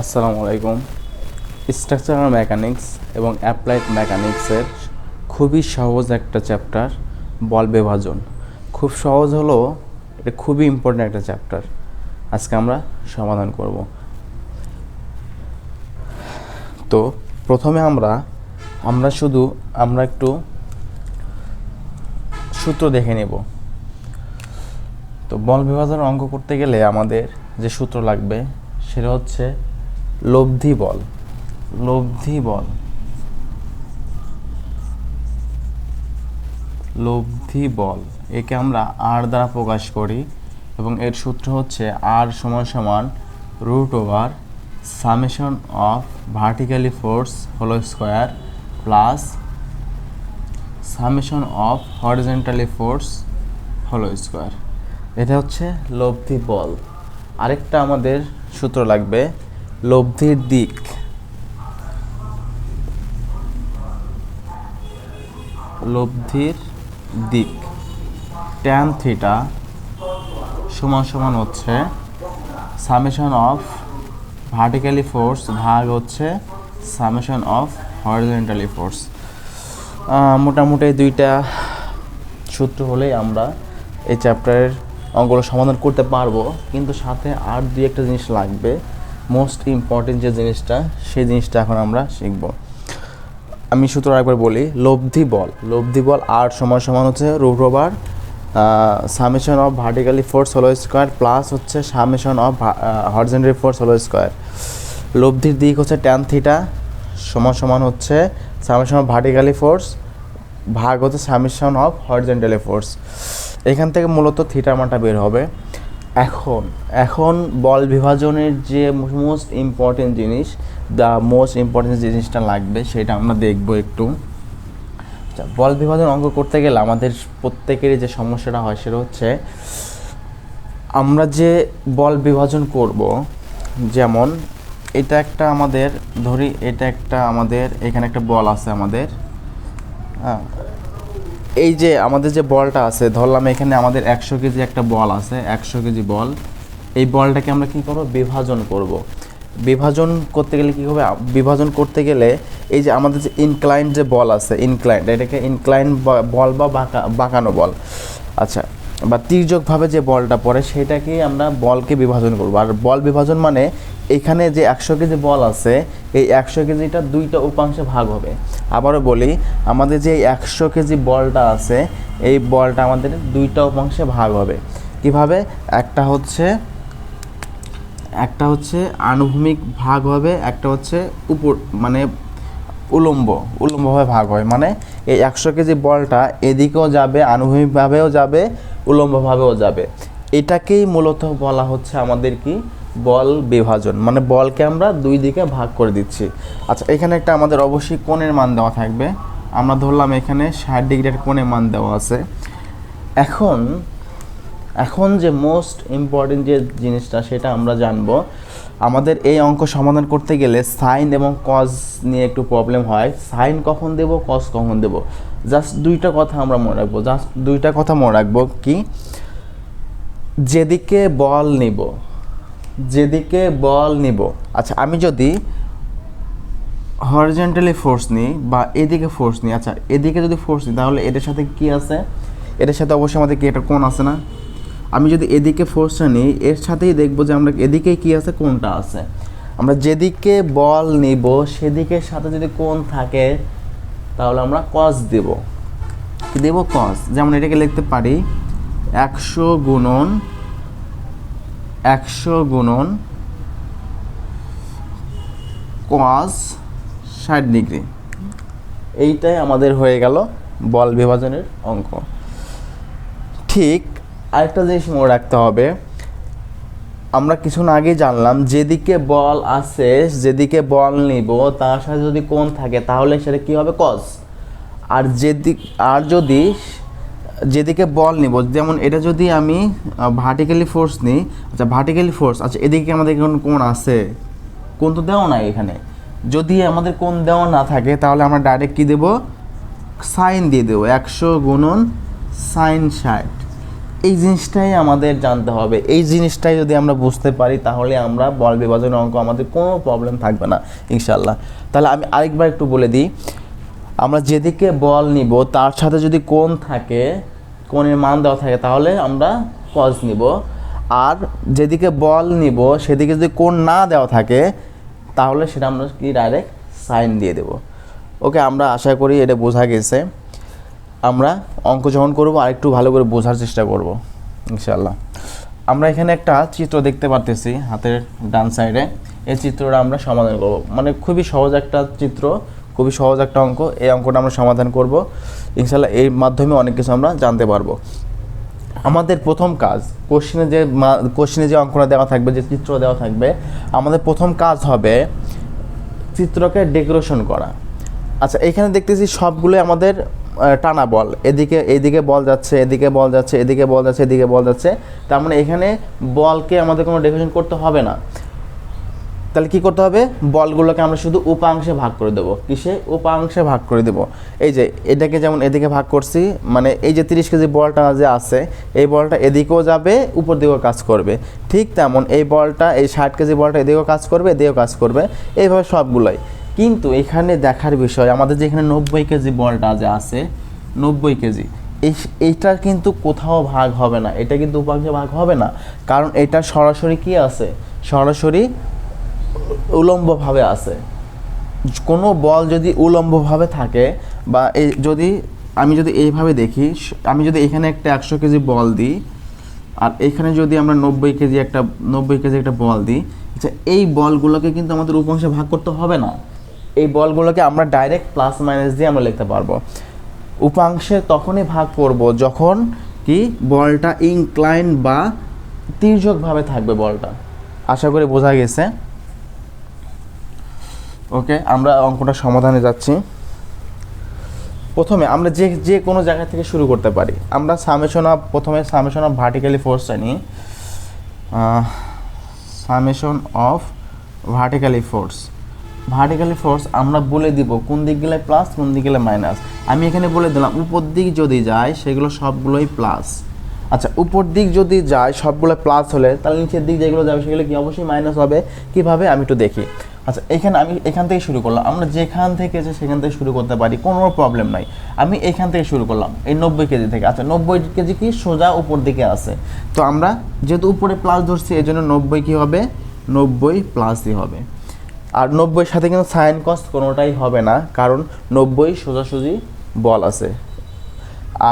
আসসালামু আলাইকুম। Structural mechanics এবং অ্যাপ্লাইড মেকানিক্সের খুবই সহজ একটা চ্যাপ্টার বল বিভাজন। খুব সহজ হলো, এটা খুবই ইম্পর্ট্যান্ট একটা চ্যাপ্টার। আজকে আমরা সমাধান করব। তো প্রথমে আমরা একটু সূত্র দেখে নেব। তো বল বিভাজনের অঙ্ক করতে গেলে আমাদের যে সূত্র লাগবে সেটা হচ্ছে লব্ধি বল। লব্ধি বল একে আমরা আর দ্বারা প্রকাশ করি এবং এর সূত্র হচ্ছে আর সমান সমান root over summation of vertically force whole square plus summation of horizontally force whole square. এটা হচ্ছে লব্ধি বল। আরেকটা আমাদের সূত্র লাগবে লব্ধির দিক। ট্যান থিটা সমান সমান হচ্ছে সামেশন অফ ভার্টিক্যালি ফোর্স ভাগ হচ্ছে সামেশন অফ হরিজন্টালি ফোর্স। মোটামুটি দুইটা সূত্র হলেই আমরা এই চ্যাপ্টারের অঙ্কগুলো সমাধান করতে পারবো, কিন্তু সাথে আর দুই একটা জিনিস লাগবে। মোস্ট ইম্পর্টেন্ট যে জিনিসটা, সেই জিনিসটা এখন আমরা শিখব। আমি সূত্র একবার বলি, লব্ধি বল আর সমান সমান হচ্ছে root over summation of vertically force whole square plus হচ্ছে summation of horizontally force whole square. লব্ধির দিক হচ্ছে ট্যান থিটা সমান সমান হচ্ছে সামেশন অফ ভার্টিক্যালি ফোর্স ভাগ হচ্ছে সামেশন অফ হরিজন্টালি ফোর্স। এখান থেকে মূলত থিটার মানটা বের হবে। এখন বল বিভাজনের যে মোস্ট ইম্পর্টেন্ট জিনিসটা লাগবে সেটা আমরা দেখব একটু। আচ্ছা, বল বিভাজন অঙ্ক করতে গেলে আমাদের প্রত্যেকেরই যে সমস্যাটা হয় সেটা হচ্ছে আমরা যে বল বিভাজন করব, যেমন এটা একটা আমাদের ধরি, এখানে একটা বল আছে আমাদের। এই যে আমাদের যে বলটা আছে, ধরলাম এখানে আমাদের 100 কেজি একটা বল আছে, 100 কেজি বল। এই বলটাকে আমরা কী করব? বিভাজন করব। বিভাজন করতে গেলে এই যে আমাদের যে ইনক্লাইন্ড যে বল আছে, এটাকে ইনক্লাইন্ড বল বা বাঁকানো বল, আচ্ছা, বা তির্যকভাবে যে বলটা পড়ে সেটাকেই আমরা বলকে বিভাজন করব। আর বল বিভাজন মানে এখানে যে 100 কেজি বল আছে, এই 100 কেজিটা দুইটা উপাংশে ভাগ হবে। আবারও বলি, আমাদের যে 100 কেজি বলটা আছে, এই বলটা আমাদের দুইটা উপাংশে ভাগ হবে। কিভাবে? একটা হচ্ছে আনুভূমিক ভাগ হবে, একটা হচ্ছে উলম্বভাবে ভাগ হয়। মানে এই 100 কেজি বলটা এদিকেও যাবে, আনুভূমিকভাবেও যাবে, উলম্বভাবেও যাবে। এটাকেই মূলত বলা হচ্ছে আমাদের কি? বল বিভাজন। মানে বলকে আমরা দুই দিকে ভাগ করে দিচ্ছি। আচ্ছা, এখানে একটা আমাদের অবশ্যই কোণের মান দেওয়া থাকবে। আমরা ধরলাম এখানে 60 ডিগ্রির কোণের মান দেওয়া আছে। এখন যে মোস্ট ইম্পর্টেন্ট যে জিনিসটা সেটা আমরা জানবো। আমাদের এই অঙ্ক সমাধান করতে গেলে সাইন এবং কজ নিয়ে একটু প্রবলেম হয়। সাইন কখন দেব, কজ কখন দেব, জাস্ট দুইটা কথা আমরা মনে রাখবো। কি? যেদিকে বল নিব, আচ্ছা, আমি যদি হরিজন্টালি ফোর্স নিই বা এদিকে ফোর্স নিই, আচ্ছা, এদিকে যদি ফোর্স নিই তাহলে এটার সাথে কি আছে? এটার সাথে অবশ্যই আমাদের কি একটা কোণ আছে না? আমি যদি এদিকে ফোর্সটা নিই, এর সাথেই দেখবো যে আমরা এদিকে কি আছে, কোণটা আছে। আমরা যেদিকে বল নিব সেদিকের সাথে যদি কোণ থাকে তাহলে আমরা কজ দেব। কি দেব? কজ। যেমন এটাকে লিখতে পারি 100 গুণন কজ 60 ডিগ্রি। এইটাই আমাদের হয়ে গেল বল বিভাজনের অঙ্ক। ঠিক আরেকটা জিনিস মনে রাখতে হবে, আমরা কিছুক্ষণ আগেই জানলাম যেদিকে বল আছে, যেদিকে বল নিব তার সাথে যদি কোণ থাকে তাহলে সেটা কী হবে? কজ। আর যদি যেদিকে বল নিব, যেমন এটা যদি আমি ভার্টিক্যালি ফোর্স নিই, আচ্ছা, এদিকে আমাদের কোণ আছে? কোণ তো দেওয়া নাই এখানে। যদি আমাদের কোণ দেওয়া না থাকে তাহলে আমরা ডাইরেক্ট কী দেবো? সাইন দিয়ে দেবো। 100 গুণন সাইন 60। এই জিনিসটাই আমাদের জানতে হবে। এই জিনিসটাই যদি আমরা বুঝতে পারি তাহলে আমরা বল বিভাজনের অঙ্ক আমাদের কোনো প্রবলেম থাকবে না ইনশাল্লাহ। তাহলে আমি আরেকবার একটু বলে দিই, আমরা যেদিকে বল নিব তার সাথে যদি কোণ থাকে, কোণের মান দেওয়া থাকে, তাহলে আমরা কজ নিব। আর যেদিকে বল নিব সেদিকে যদি কোণ না দেওয়া থাকে তাহলে সেটা আমরা কি ডাইরেক্ট সাইন দিয়ে দেব। ওকে, আমরা আশা করি এটা বোঝা গেছে। আমরা অঙ্ক যখন করবো আরেকটু ভালো করে বোঝার চেষ্টা করব ইনশাল্লাহ। আমরা এখানে একটা চিত্র দেখতে পারতেছি হাতের ডান সাইডে। এই চিত্রটা আমরা সমাধান করব, মানে খুবই সহজ একটা চিত্র, খুবই সহজ একটা অঙ্ক। এই অঙ্কটা আমরা সমাধান করব ইনশাল্লাহ। এর মাধ্যমে অনেক কিছু আমরা জানতে পারবো। আমাদের প্রথম কাজ, কোশ্চেনে যে অঙ্কটা দেওয়া থাকবে, যে চিত্র দেওয়া থাকবে, আমাদের প্রথম কাজ হবে চিত্রকে ডেকোরেশন করা। আচ্ছা, এখানে দেখতেছি সবগুলোই আমাদের টানা বল, এদিকে বল যাচ্ছে, এদিকে বল যাচ্ছে, এদিকে বল যাচ্ছে, এদিকে বল যাচ্ছে। তার মানে এখানে বলকে আমাদের কোনো ডেকোরেশন করতে হবে না। তাহলে কি করতে হবে, বলগুলোকে আমরা শুধু উপাংশে ভাগ করে দেবো। কিসে? উপাংশে ভাগ করে দেবো। এই যে এটাকে যেমন এদিকে ভাগ করছি, মানে এই যে 30 কেজি বলটা যে আছে, এই বলটা এদিকেও যাবে, উপর দিকেও কাজ করবে। ঠিক তেমন এই বলটা, এই 60 কেজি বলটা এদিকেও কাজ করবে, এদিকেও কাজ করবে, এইভাবে সবগুলোই। কিন্তু এখানে দেখার বিষয়, আমাদের যে এখানে 90 কেজি বলটা যে আছে, 90 কেজি, এইটার কিন্তু কোথাও ভাগ হবে না, এটা কিন্তু উপাংশে ভাগ হবে না। কারণ এটা সরাসরি কি আছে, সরাসরি উলম্বভাবে আছে। কোনো বল যদি উলম্বভাবে থাকে, বা আমি যদি এইভাবে দেখি, আমি যদি এখানে একটা 100 কেজি বল দিই, আর এখানে যদি আমরা 90 কেজি একটা বল দিই, আচ্ছা, এই বলগুলোকে কিন্তু আমাদের উপাংশে ভাগ করতে হবে না। এই বলগুলোকে আমরা ডাইরেক্ট প্লাস মাইনাস দিয়ে আমরা লিখতে পারবো। উপাংশে তখনই ভাগ করব যখন কি বলটা ইনক্লাইন বা তির্যকভাবে থাকবে বলটা। আশা করি বোঝা গেছে। ওকে, আমরা অঙ্কটা সমাধানে যাচ্ছি। প্রথমে আমরা যে কোনো জায়গা থেকে শুরু করতে পারি। আমরা প্রথমে সামেশন অফ ভার্টিক্যালি ফোর্স জানি। সামেশন অফ ভার্টিক্যালি ফোর্স আমরা বলে দিব কোন দিক গেলে প্লাস, কোন দিক গেলে মাইনাস। আমি এখানে বলে দিলাম উপর দিক যদি যায় সেগুলো সবগুলোই প্লাস। আচ্ছা, উপর দিক যদি যায় সবগুলো প্লাস হলে, তাহলে নিচের দিক যেগুলো যাবে সেগুলো কি অবশ্যই মাইনাস হবে। কিভাবে আমি একটু দেখি। আচ্ছা, আমি এখান থেকে শুরু করলাম। আমরা যেখান থেকে সেখান থেকে শুরু করতে পারি, কোনো প্রবলেম নাই। আমি এখান থেকে শুরু করলাম, এই 90 কেজি থেকে। আচ্ছা, 90 কেজি কি সোজা উপর দিকে আছে, তো আমরা যেহেতু উপরে প্লাস ধরছি এই জন্য 90 কী হবে, 90 প্লাসই হবে। আর 90-এর সাথে কিন্তু সাইন কস কোনোটাই হবে না, কারণ 90 সোজাসুজি বল আছে।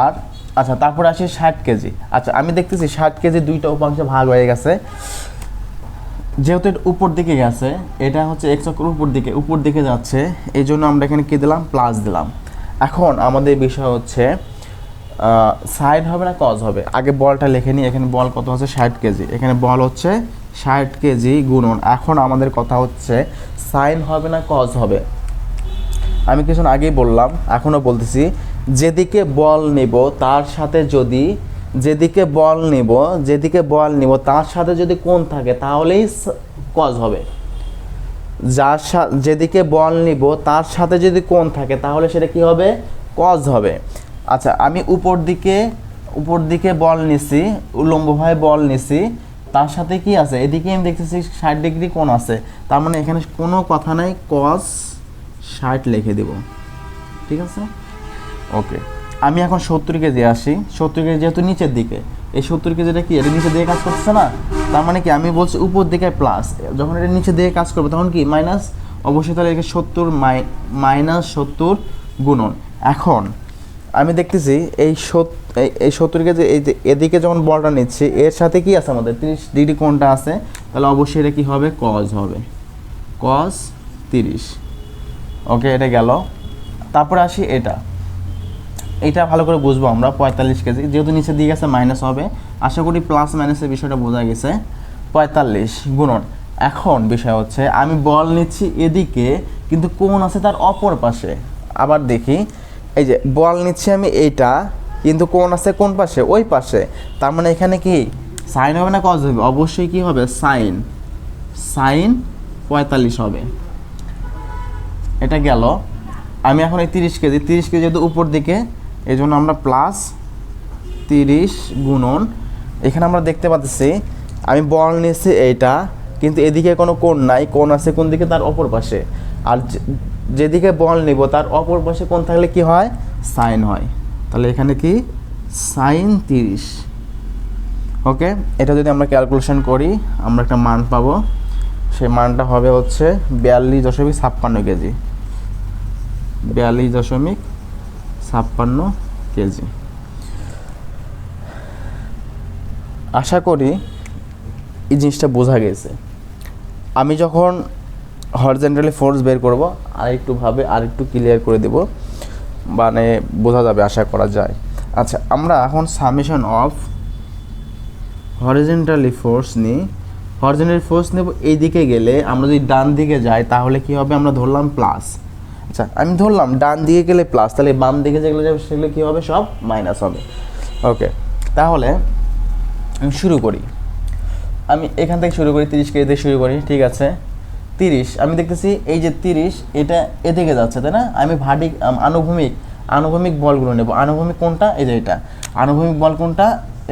আর আচ্ছা, তারপরে আসি 60 কেজি। আচ্ছা, আমি দেখতেছি 60 কেজি দুইটা উপাংশে ভাগ হয়ে গেছে। যেহেতু এটা উপর দিকে গেছে, এটা হচ্ছে এক্স অক্ষের উপর দিকে যাচ্ছে, এই জন্য আমরা এখানে কী দিলাম, প্লাস দিলাম। এখন আমাদের বিষয় হচ্ছে সাইন হবে না কজ হবে। আগে বলটা লিখে নিই। এখানে বল কত হচ্ছে 60 কেজি, এখানে বল হচ্ছে 60 কেজি গুণন। এখন আমাদের কথা হচ্ছে সাইন হবে না কজ হবে। আমি কিছুক্ষণ আগেই বললাম, এখনও বলতেছি, যেদিকে বল নেব তার সাথে যদি তার সাথে যদি কোণ থাকে তাহলেই কজ হবে। যেদিকে বল নিব তার সাথে যদি কোণ থাকে তাহলে সেটা কি হবে, কজ হবে। আচ্ছা, আমি উপর দিকে বল নিছি, উলম্বভাবে বল নিছি, তার সাথে কি আছে, এদিকে আমি দেখতেছি 60 ডিগ্রি কোণ আছে, তার মানে এখানে কোনো কথা নাই, কজ 60 লিখে দেব। ঠিক আছে, ওকে। আমি এখন 70 কেজি আসি। 70 কেজি যেহেতু নিচের দিকে, এই 70 কেজিটা কি, এটা নিচের দিকে কাজ করতেছে না, তার মানে কি আমি বলছি উপর দিকে প্লাস, যখন এটা নিচের দিকে কাজ করবে তখন কি মাইনাস, অবশ্যই। তাহলে এখানে 70 মাইনাস 70 গুণন। এখন আমি দেখতেছি এই 70 কেজি, এই যে এদিকে যখন বলটা নিচ্ছি এর সাথে কি আছে, আমাদের 30 ডিগ্রি কোণটা আছে, তাহলে অবশ্যই এটা কি হবে, কজ হবে, কজ 30। ওকে, এটা গেল। তারপরে আসি এটা ভালো করে বুঝবো আমরা। 45 কেজি যেহেতু নিচে দিয়ে গেছে মাইনাস হবে, আশা করি প্লাস মাইনাসের বিষয়টা বোঝা গেছে। 45 গুণন। এখন বিষয় হচ্ছে আমি বল নিচ্ছি এদিকে, কিন্তু কোণ আছে তার অপর পাশে। আবার দেখি, এই যে বল নিচ্ছি আমি এইটা, কিন্তু কোণ আছে কোন পাশে, ওই পাশে। তার মানে এখানে কি সাইন হবে না কজ হবে, অবশ্যই কি হবে, সাইন 45 হবে। এটা গেল। আমি এখন এই 30 কেজি যেহেতু উপর দিকে, এই জন্য আমরা প্লাস 30 গুণন এখানে আমরা দেখতে পাচ্ছি আমি বল নিয়েছি এইটা, কিন্তু এদিকে কোনো কোণ নাই, কোণ আছে কোন দিকে, তার অপর পাশে। আর যেদিকে বল নিব তার অপর পাশে কোণ থাকলে কি হয়, সাইন হয়। তাহলে এখানে কি সাইন 30। ওকে, এটা যদি আমরা ক্যালকুলেশন করি আমরা একটা মান পাবো, সেই মানটা হবে হচ্ছে 42.56 কেজি, 42.56 কেজি। আশা করি এই জিনিসটা বোঝা গেছে। আমি যখন হরিজন্টালি ফোর্স বের করব আরেকটু ক্লিয়ার করে দেব, মানে বোঝা যাবে, আশা করা যায়। আচ্ছা, আমরা এখন সামেশন অফ হরিজন্টালি ফোর্স নিই। হরিজন্টালি ফোর্স নেব এই দিকে গেলে, আমরা যদি ডান দিকে যাই তাহলে কি হবে, আমরা ধরলাম প্লাস। আচ্ছা, আমি ধরলাম ডান দিকে গেলে প্লাস, তাহলে বাম দিকে যেগুলো যাবে সেগুলো কী হবে, সব মাইনাস হবে। ওকে, তাহলে আমি শুরু করি, আমি এখান থেকে শুরু করি, 30 কেজি থেকে শুরু করি। ঠিক আছে, 30 আমি দেখতেছি এই যে 30 এটা এদিকে যাচ্ছে, তাই না? আমি আনুভূমিক বলগুলো নেব। আনুভূমিক কোনটা, এই যে এটা। আনুভূমিক বল কোনটা,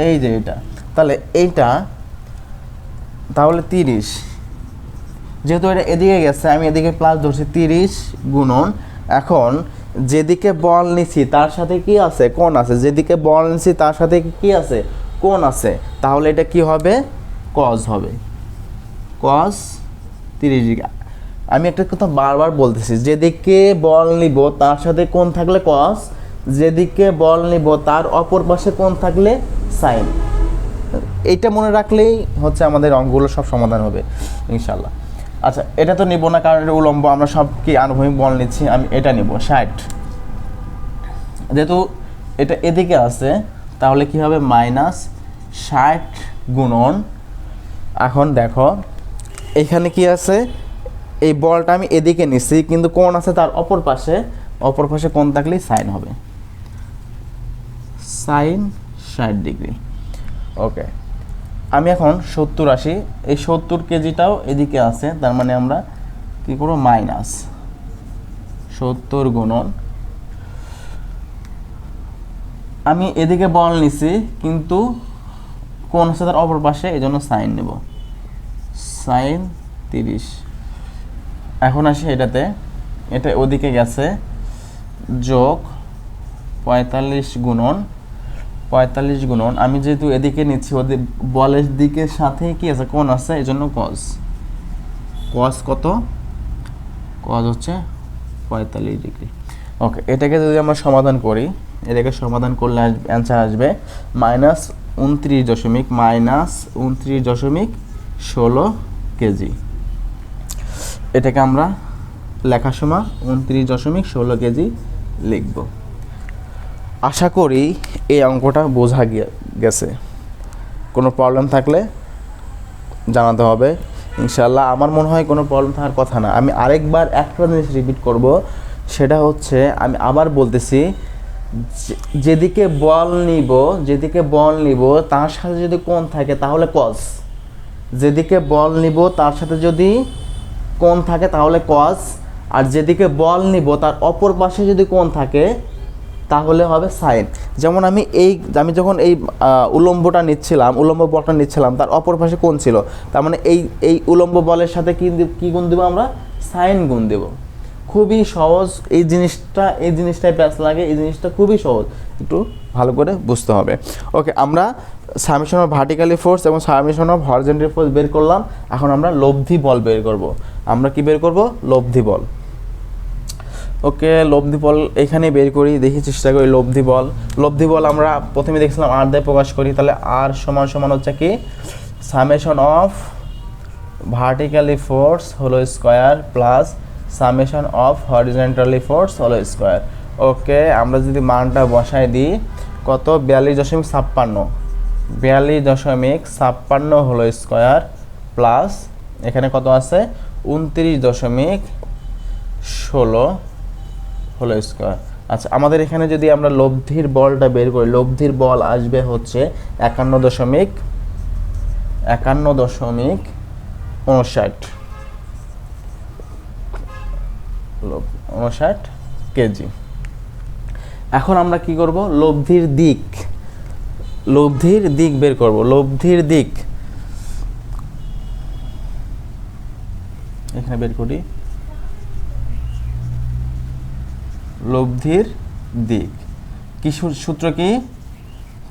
এই যে এটা। তাহলে এইটা, তাহলে 30, যেহেতু এটা এদিকে গেছে আমি এদিকে প্লাস ধরছি, 30 গুণন, এখন যেদিকে বল নিছি তার সাথে কি আছে, কোণ আছে। যেদিকে বল নিছি তার সাথে কি আছে, কোণ আছে। তাহলে এটা কি হবে, কজ হবে, কজ 30 ডিগ্রি। আমি একটা কথা বারবার বলতেছি, যেদিকে বল নিব তার সাথে কোণ থাকলে কজ, যেদিকে বল নিব তার অপর পাশে কোণ থাকলে সাইন। এইটা মনে রাখলেই হচ্ছে আমাদের অঙ্কগুলো সব সমাধান হবে ইনশাল্লাহ। আচ্ছা, এটা তো নিব না কারণ এটা উলম্ব, আমরা সব কি আনুভূমিক বল নিচ্ছি। আমি এটা নিব 60, যেহেতু এটা এদিকে আছে তাহলে কি হবে, -60 গুণন। এখন দেখো এখানে কি আছে, এই বলটা আমি এদিকে নিচ্ছি কিন্তু কোণ আছে তার অপর পাশে কোণ থাকলেই সাইন হবে, সাইন 60 ডিগ্রি। ওকে, আমি এখন 70 আসি, এই 70 কেজিটাও এদিকে আছে, তার মানে আমরা কি করব, -70 গুণন, আমি এদিকে বল নিছি কিন্তু কোণ আছে তার অপর পাশে, এই জন্য সাইন নেব, সাইন 30। এখন আসি এটাতে, এটা ওদিকে গেছে, যোগ 45 গুণন, আমি যেহেতু এদিকে নিচ্ছি ওদের বলের দিকের সাথে কি আছে, কোণ আছে, এই জন্য কজ কত, কজ হচ্ছে 45 ডিগ্রি। ওকে, এটাকে যদি আমরা সমাধান করি, এটাকে সমাধান করলে অ্যান্সার আসবে -29.16 কেজি। এটাকে আমরা লেখার সময় 29.16 কেজি লিখব। আশা করি এই অঙ্কটা বোঝা গেছে। কোনো প্রবলেম থাকলে জানাতে হবে ইনশাল্লাহ। আমার মনে হয় কোনো প্রবলেম থাকার কথা না। আমি আরেকবার একটা জিনিস রিপিট করব, সেটা হচ্ছে আমি আবার বলতেছি, যেদিকে বল নিব তার সাথে যদি কোণ থাকে তাহলে কজ, যেদিকে বল নিব তার সাথে যদি কোণ থাকে তাহলে কজ, আর যেদিকে বল নিব তার অপর পাশে যদি কোণ থাকে তাহলে হবে সাইন। যেমন আমি যখন এই উলম্ব বলটা নিচ্ছিলাম তার অপর পাশে কোণ ছিল, তার মানে এই উলম্ব বলের সাথে কি গুণ দেবো আমরা, সাইন গুণ দেব। খুবই সহজ এই জিনিসটাই প্যাচ লাগে, এই জিনিসটা খুবই সহজ, একটু ভালো করে বুঝতে হবে। ওকে, আমরা সামেশন অফ ভার্টিক্যালি ফোর্স এবং সামেশন অফ হরিজন্টালি ফোর্স বের করলাম। এখন আমরা লব্ধি বল বের করব। আমরা কি বের করব, লব্ধি বল। ওকে, লব্ধি বল এখানে বের করি, দেখি চেষ্টা করি। লব্ধি বল আমরা প্রথমে দেখছিলাম আর দিয়ে প্রকাশ করি, তাহলে আর সমান হচ্ছে কি, summation of vertically force whole square plus summation of horizontally force whole square. Okay, আমরা যদি মানটা বসাই দিই, কত, 42.56 হোল স্কোয়ার প্লাস এখানে কত আছে, 29.16 হোল স্কোয়ার। আচ্ছা, আমাদের এখানে যদি আমরা লব্ধির বলটা বের করি, লব্ধির বল আসবে হচ্ছে 51.59 কেজি। এখন আমরা কি করব, লব্ধির লব্ধির দিক বের করব। লব্ধির দিক এখানে বের করি। লব্ধির দিক কি সূত্র কি?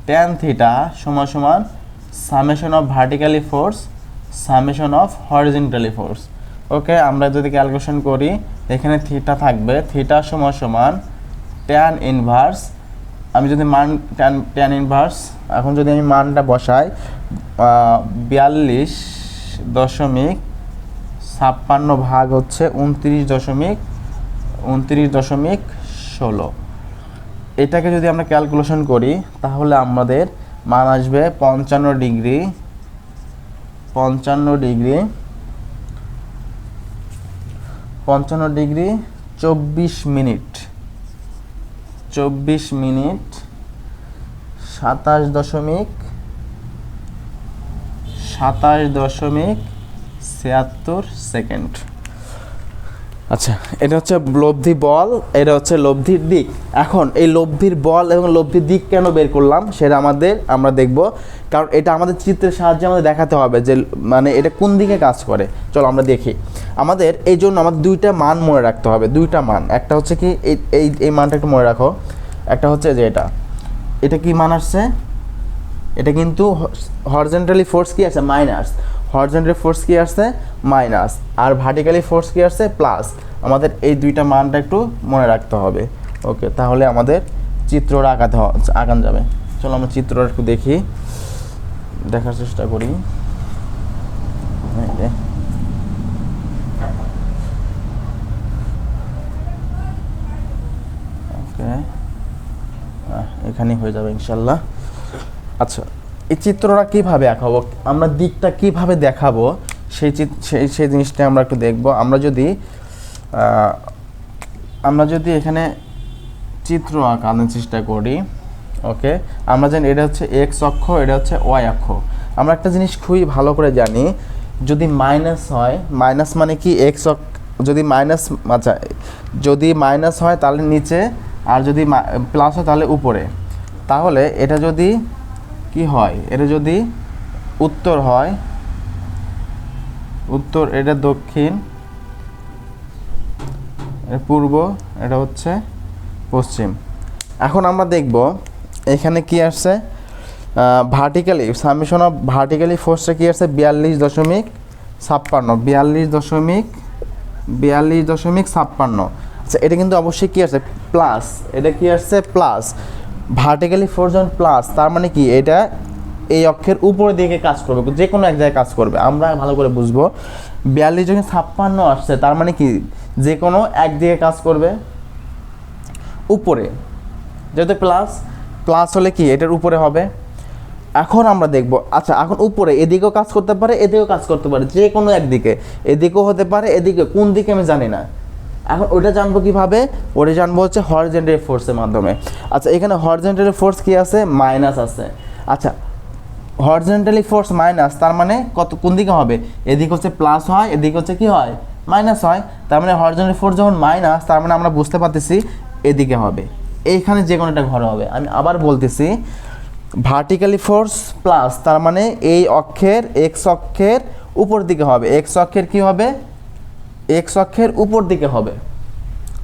tan থিটা সমান সমান summation of vertically force summation of horizontally force. Okay, আমরা যদি ক্যালকুলেশন করি এখানে থিটা থাকবে, থিটা সমান সমান tan ইনভার্স, আমি যদি মান tan ইনভার্স এখন যদি আমি মানটা বসাই 42.56 ভাগ হচ্ছে 29.16, এটাকে যদি আমরা ক্যালকুলেশন করি তাহলে আমাদের মান আসবে 55 ডিগ্রি 24 মিনিট 27.76 সেকেন্ড। আচ্ছা, এটা হচ্ছে লব্ধি বল, এটা হচ্ছে লব্ধির দিক। এখন এই লব্ধির বল এবং লব্ধির দিক কেন বের করলাম সেটা আমরা দেখব, কারণ এটা আমাদের চিত্রের সাহায্যে আমাদের দেখাতে হবে যে মানে এটা কোন দিকে কাজ করে। চলো আমরা দেখি। আমাদের এই জন্য আমাদের দুইটা মান মনে রাখতে হবে, দুইটা মান। একটা হচ্ছে কি এই মানটা একটু মনে রাখো, একটা হচ্ছে যে এটা কি মান আসছে, এটা কিন্তু হরিজন্টালি ফোর্স কি আছে মাইনাস, হরিজন্টালি ফোর্স কি আসছে মাইনাস, আর ভার্টিক্যালি ফোর্স কি আসছে প্লাস। আমাদের এই দুইটা মানটা একটু মনে রাখতে হবে। ওকে, তাহলে আমাদের চিত্রটা আঁকানো যাবে। চলো আমরা চিত্রটা একটু দেখি, দেখার চেষ্টা করি। ওকে, এখানেই হয়ে যাবে ইনশাল্লাহ। আচ্ছা, এই চিত্রটা কীভাবে আঁকাবো, আমরা দিকটা কিভাবে দেখাবো সেই জিনিসটা আমরা একটু দেখব। আমরা যদি এখানে চিত্র আঁকানোর চেষ্টা করি, ওকে, আমরা জানি এটা হচ্ছে এক্স অক্ষ, এটা হচ্ছে ওয়াই অক্ষ। আমরা একটা জিনিস খুবই ভালো করে জানি, যদি মাইনাস হয়, মাইনাস মানে কি এক্স অক্ষ, যদি মাইনাস, আচ্ছা যদি মাইনাস হয় তাহলে নিচে, আর যদি প্লাস হয় তাহলে উপরে। তাহলে এটা যদি কি হয়, এটা যদি উত্তর হয়, উত্তর, এটা দক্ষিণ, এটা পূর্ব, এটা হচ্ছে পশ্চিম। এখন আমরা দেখব এখানে কি আসছে, ভার্টিক্যালি সামেশন অফ ভার্টিক্যালি ফোর্সটা কি আসছে 42.56। আচ্ছা, এটা কিন্তু অবশ্যই কি আসছে প্লাস, এটা কি আসছে প্লাস। ভার্টিক্যালি ফোর্স যখন প্লাস, তার মানে কি এটা এই অক্ষের উপরের দিকে কাজ করবে, যে কোনো এক জায়গায় কাজ করবে। আমরা ভালো করে বুঝবো, 42.56 আসছে, তার মানে কি যে কোনো একদিকে কাজ করবে উপরে, যেহেতু প্লাস হলে কি এটার উপরে হবে। এখন আমরা দেখব, আচ্ছা এখন উপরে এদিকেও কাজ করতে পারে, এদিকেও কাজ করতে পারে, যে কোনো একদিকে, এদিকেও হতে পারে, এদিকে কোন দিকে আমি জানি না। এখন ওটা জানবো কিভাবে, ওটা জানবো হচ্ছে হরিজন্টাল ফোর্সের মাধ্যমে। আচ্ছা, এখানে হরিজন্টাল ফোর্স কি আছে, মাইনাস আছে। আচ্ছা, হরিজন্টালি ফোর্স মাইনাস, তার মানে কোন দিকে হবে, এদিকে হচ্ছে প্লাস হয়, এদিকে হচ্ছে কি হয় মাইনাস হয়। তার মানে হরিজন্টাল ফোর্স যখন মাইনাস, তার মানে আমরা বুঝতে পারতেছি এদিকে হবে, এইখানে যে কোনো একটা ঘর হবে। আমি আবার বলতেছি, ভার্টিক্যালি ফোর্স প্লাস, তার মানে এই অক্ষের এক্স অক্ষের উপর দিকে হবে, এক্স অক্ষের কি হবে, এক্স অক্ষের উপর দিকে হবে,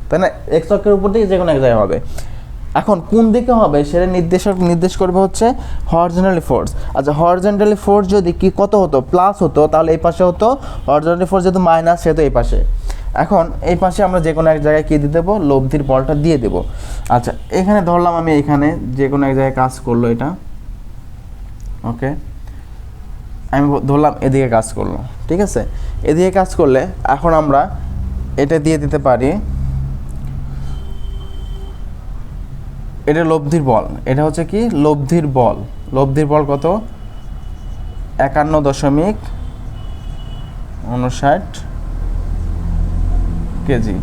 তাই না, এক্স অক্ষের উপর দিকে যে কোনো এক জায়গায় হবে। এখন কোন দিকে হবে সেটা নির্দেশ করবে হচ্ছে হরিজন্টাল ফোর্স। আচ্ছা, হরিজন্টাল ফোর্স যদি কি কত হতো, প্লাস হতো, তাহলে এই পাশে হতো, হরিজন্টাল ফোর্স যেহেতু মাইনাস সেহেতু এই পাশে। এখন এই পাশে আমরা যে কোনো এক জায়গায় কী দিয়ে দেবো, লব্ধির বলটা দিয়ে দেবো। আচ্ছা, এখানে ধরলাম আমি এখানে যে কোনো এক জায়গায় কাজ করলো এটা, ওকে, আমি ধরলাম এদিকে কাজ করলো, ঠিক আছে। এদিকে কাজ করলে এখন আমরা এটা দিয়ে দিতে পারি, এটা লব্ধির বল, এটা হচ্ছে কি লব্ধির বল। লব্ধির বল কত, 51.59 কেজি।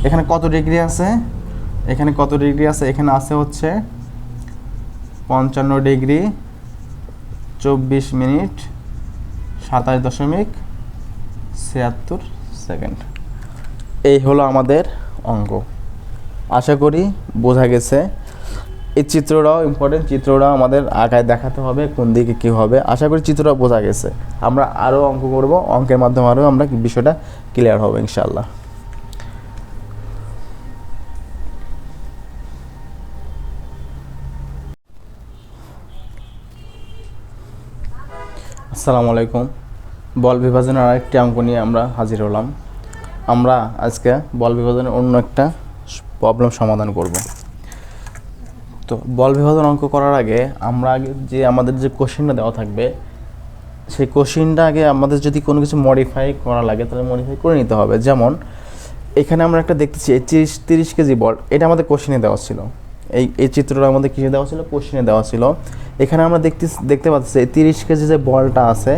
এখানে কত ডিগ্রি আছে, এখানে কত ডিগ্রি আছে, এখানে আছে হচ্ছে 55 ডিগ্রি 24 মিনিট 27.76 সেকেন্ড। এই হলো আমাদের অঙ্ক। আশা করি বোঝা গেছে। এই চিত্রটাও ইম্পর্টেন্ট, চিত্রটাও আমাদের আঁকায় দেখাতে হবে কোন দিকে কী হবে। আশা করি চিত্রটা বোঝা গেছে। আমরা আরও অঙ্ক করব, অঙ্কের মাধ্যমে আরও আমরা বিষয়টা ক্লিয়ার হবে ইনশাআল্লাহ। আসসালামু আলাইকুম। বল বিভাজনের আরেকটি অঙ্ক নিয়ে আমরা হাজির হলাম। আমরা আজকে বল বিভাজনের অন্য একটা প্রবলেম সমাধান করব। তো বল বিভাজন অঙ্ক করার আগে আমরা আগে যে আমাদের যে কোশ্চেনটা দেওয়া থাকবে সেই কোশ্চেনটা আগে আমাদের যদি কোনো কিছু মডিফাই করা লাগে তাহলে মডিফাই করে নিতে হবে। যেমন এখানে আমরা একটা দেখতেছি 30 কেজি বল, এটা আমাদের কোশ্চেনে দেওয়া ছিল। এই চিত্রটা আমাদের কিসে দেওয়া ছিল? কোশ্চেনে দেওয়া ছিল। এখানে আমরা দেখতে পাচ্ছি 30 কেজি যে বলটা আছে,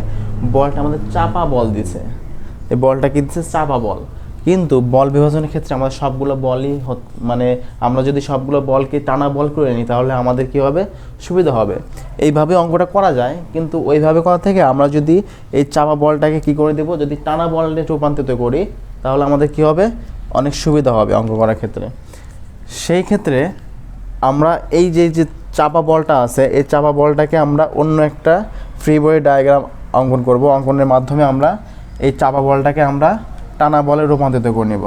বলটা আমাদের চাপা বল দিছে। এই বলটা কি দিচ্ছে? চাপা বল। কিন্তু বল বিভাজনের ক্ষেত্রে আমাদের সবগুলো বলই মানে আমরা যদি সবগুলো বলকে টানা বল করে নিই তাহলে আমাদের কী হবে? সুবিধা হবে। এইভাবে অঙ্কটা করা যায়, কিন্তু ওইভাবে করা থেকে আমরা যদি এই চাপা বলটাকে কি করে দেব, যদি টানা বলে রূপান্তরিত করি তাহলে আমাদের কি হবে? অনেক সুবিধা হবে অঙ্ক করার ক্ষেত্রে। সেই ক্ষেত্রে আমরা এই যে চাপা বলটা আছে, এই চাপা বলটাকে আমরা অন্য একটা ফ্রি বডি ডায়াগ্রাম অঙ্কন করব। অঙ্কনের মাধ্যমে আমরা এই চাপা বলটাকে আমরা টানা বলে রূপান্তরিত করে নেব।